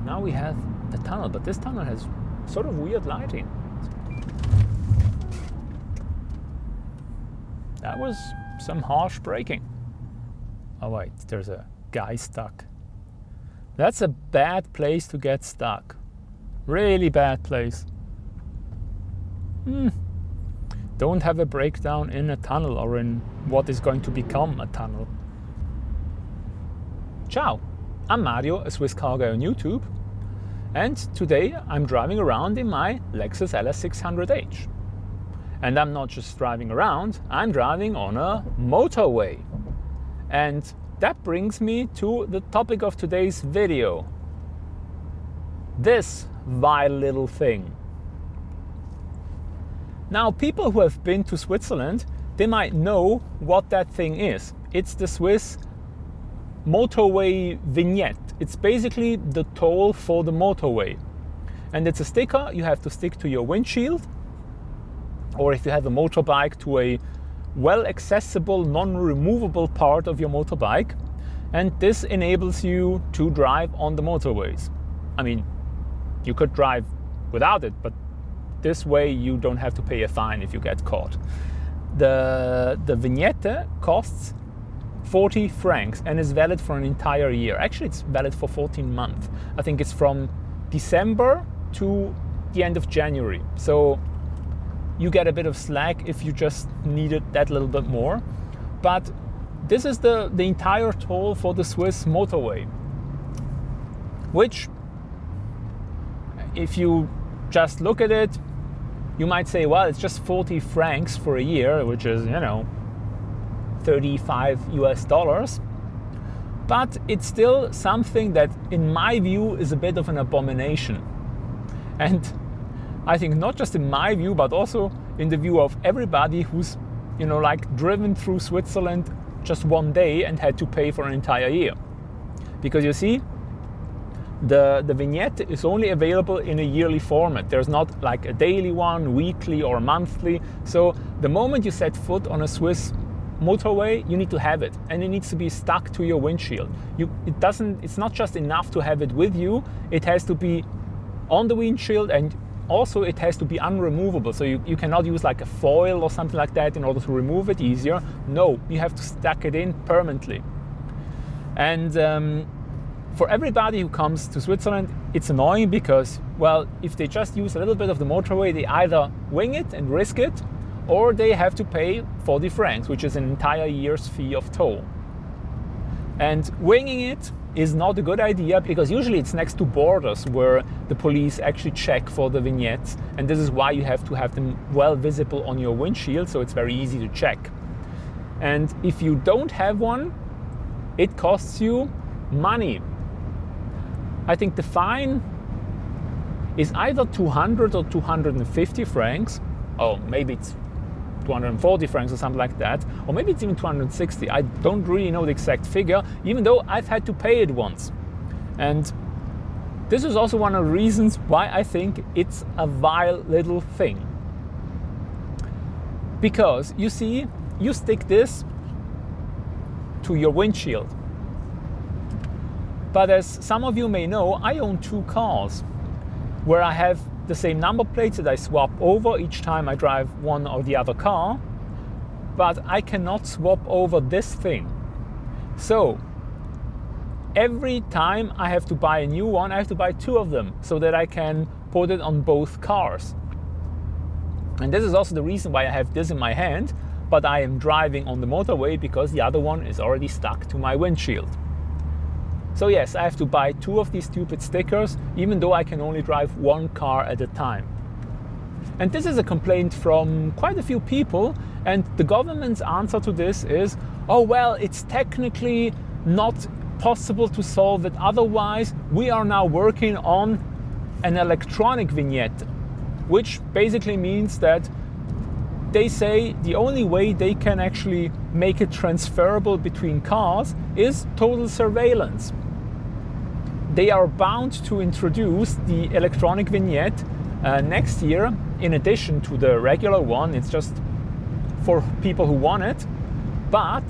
now we have the tunnel, but this tunnel has sort of weird lighting. That was some harsh braking. Oh wait, there's a guy stuck. That's a bad place to get stuck. Really bad place. Don't have a breakdown in a tunnel or in what is going to become a tunnel. Ciao, I'm Mario, a Swiss car guy on YouTube, and today I'm driving around in my Lexus LS600H. And I'm not just driving around, I'm driving on a motorway. And that brings me to the topic of today's video. This vile little thing. Now, people who have been to Switzerland, they might know what that thing is. It's the Swiss Motorway Vignette. It's basically the toll for the motorway. And it's a sticker you have to stick to your windshield, or if you have a motorbike, to a well-accessible, non-removable part of your motorbike. And this enables you to drive on the motorways. I mean, you could drive without it, but this way you don't have to pay a fine if you get caught. The vignette costs 40 francs and is valid for an entire year. Actually, it's valid for 14 months. I think it's from December to the end of January. So you get a bit of slack if you just needed that little bit more. But this is the entire toll for the Swiss motorway, which, if you just look at it, you might say, well, it's just 40 francs for a year, which is, 35 US dollars. But it's still something that, in my view, is a bit of an abomination. And I think not just in my view, but also in the view of everybody who's, driven through Switzerland just one day and had to pay for an entire year. Because you see, the vignette is only available in a yearly format. There's not like a daily one, weekly or monthly. So the moment you set foot on a Swiss motorway, you need to have it, and it needs to be stuck to your windshield. It's not just enough to have it with you, it has to be on the windshield, and also it has to be unremovable. So you cannot use like a foil or something like that in order to remove it easier. No, you have to stack it in permanently. And for everybody who comes to Switzerland, it's annoying because, well, if they just use a little bit of the motorway, they either wing it and risk it, or they have to pay 40 francs, which is an entire year's fee of toll. And winging it is not a good idea, because usually it's next to borders where the police actually check for the vignettes, and this is why you have to have them well visible on your windshield, so it's very easy to check. And if you don't have one, it costs you money. I think the fine is either 200 or 250 francs, or maybe it's 240 francs or something like that, or maybe it's even 260. I don't really know the exact figure, even though I've had to pay it once. And this is also one of the reasons why I think it's a vile little thing. Because you see, you stick this to your windshield. But as some of you may know, I own two cars where I have the same number plates that I swap over each time I drive one or the other car, but I cannot swap over this thing. So every time I have to buy a new one, I have to buy two of them so that I can put it on both cars. And this is also the reason why I have this in my hand, but I am driving on the motorway because the other one is already stuck to my windshield. So yes, I have to buy two of these stupid stickers, even though I can only drive one car at a time. And this is a complaint from quite a few people, and the government's answer to this is, oh well, it's technically not possible to solve it otherwise. We are now working on an electronic vignette, which basically means that they say the only way they can actually make it transferable between cars is total surveillance. They are bound to introduce the electronic vignette next year, in addition to the regular one. It's just for people who want it. But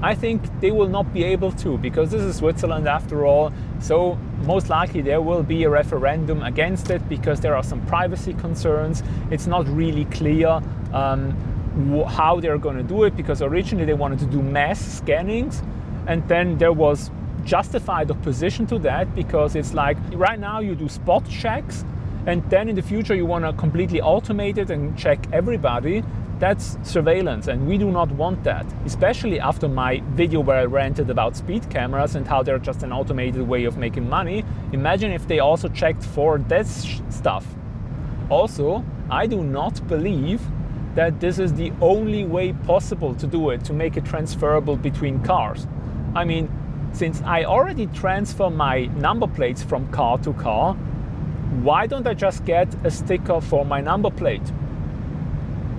I think they will not be able to, because this is Switzerland after all. So most likely there will be a referendum against it because there are some privacy concerns. It's not really clear how they're going to do it, because originally they wanted to do mass scannings, and then there was justified opposition to that, because it's like right now you do spot checks, and then in the future you want to completely automate it and check everybody. That's surveillance, and we do not want that, especially after my video where I ranted about speed cameras and how they're just an automated way of making money. Imagine if they also checked for this stuff. Also, I do not believe that this is the only way possible to do it, to make it transferable between cars. I mean, since I already transfer my number plates from car to car, why don't I just get a sticker for my number plate?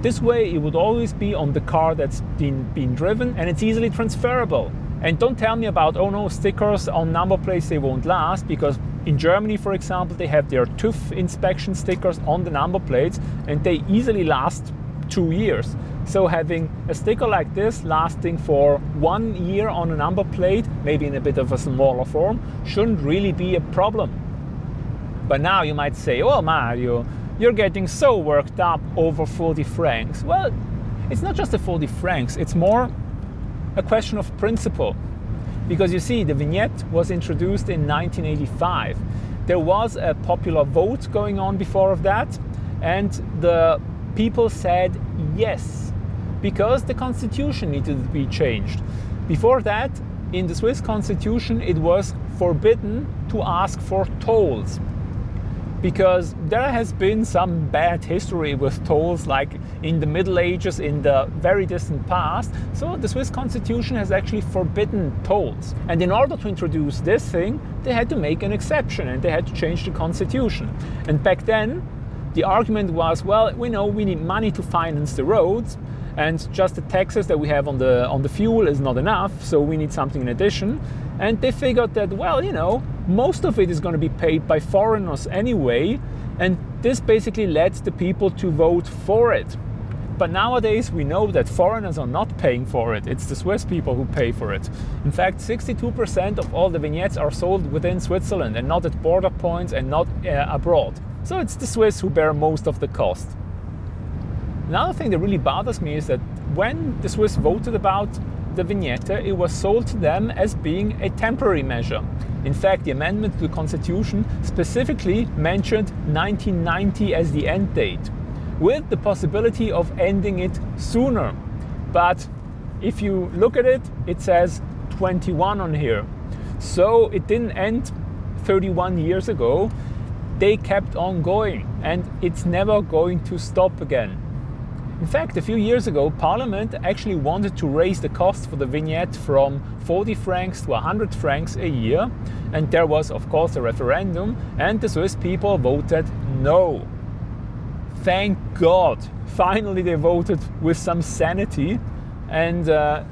This way it would always be on the car that's being driven, and it's easily transferable. And don't tell me about, oh no, stickers on number plates, they won't last, because in Germany, for example, they have their TÜV inspection stickers on the number plates, and they easily last 2 years. So having a sticker like this lasting for 1 year on a number plate, maybe in a bit of a smaller form, shouldn't really be a problem. But now you might say, oh Mario, you're getting so worked up over 40 francs. Well, it's not just the 40 francs, it's more a question of principle. Because you see, the Vignette was introduced in 1985. There was a popular vote going on before of that, and the people said yes, because the constitution needed to be changed. Before that, in the Swiss constitution, it was forbidden to ask for tolls, because there has been some bad history with tolls, like in the Middle Ages, in the very distant past. So the Swiss constitution has actually forbidden tolls. And in order to introduce this thing, they had to make an exception, and they had to change the constitution. And back then, the argument was, well, we know we need money to finance the roads, and just the taxes that we have on the fuel is not enough, so we need something in addition. And they figured that, well, you know, most of it is going to be paid by foreigners anyway, and this basically led the people to vote for it. But nowadays we know that foreigners are not paying for it, it's the Swiss people who pay for it. In fact, 62% of all the vignettes are sold within Switzerland and not at border points and not abroad. So it's the Swiss who bear most of the cost. Another thing that really bothers me is that when the Swiss voted about the Vignette, it was sold to them as being a temporary measure. In fact, the amendment to the Constitution specifically mentioned 1990 as the end date, with the possibility of ending it sooner. But if you look at it, it says 21 on here. So it didn't end 31 years ago. They kept on going, and it's never going to stop again. In fact, a few years ago, Parliament actually wanted to raise the cost for the Vignette from 40 francs to 100 francs a year, and there was, of course, a referendum, and the Swiss people voted no. Thank God! Finally they voted with some sanity, and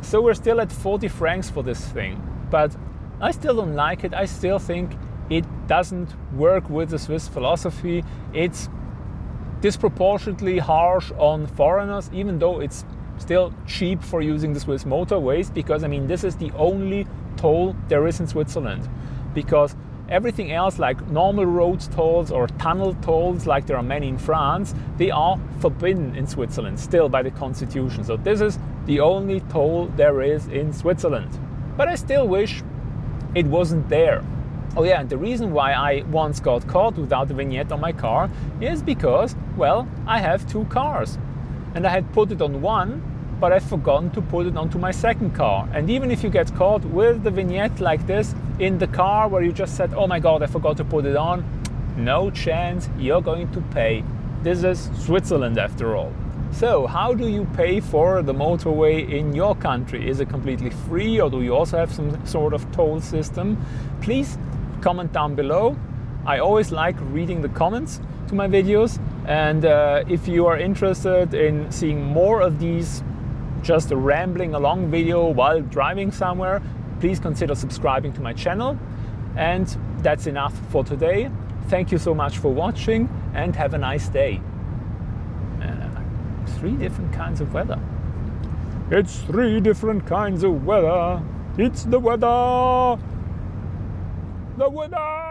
so we're still at 40 francs for this thing. But I still don't like it. I still think it doesn't work with the Swiss philosophy. It's disproportionately harsh on foreigners, even though it's still cheap for using the Swiss motorways, because I mean this is the only toll there is in Switzerland, because everything else like normal road tolls or tunnel tolls like there are many in France, they are forbidden in Switzerland still by the constitution. So this is the only toll there is in Switzerland. But I still wish it wasn't there. Oh yeah, and the reason why I once got caught without a vignette on my car is because, well, I have two cars. And I had put it on one, but I've forgotten to put it onto my second car. And even if you get caught with the vignette like this in the car where you just said, oh my God, I forgot to put it on, no chance you're going to pay. This is Switzerland after all. So how do you pay for the motorway in your country? Is it completely free, or do you also have some sort of toll system? Please comment down below. I always like reading the comments to my videos, and if you are interested in seeing more of these just rambling along video while driving somewhere, please consider subscribing to my channel. And that's enough for today. Thank you so much for watching, and have a nice day. 3 different kinds of weather. It's 3 different kinds of weather. It's the weather. The weather!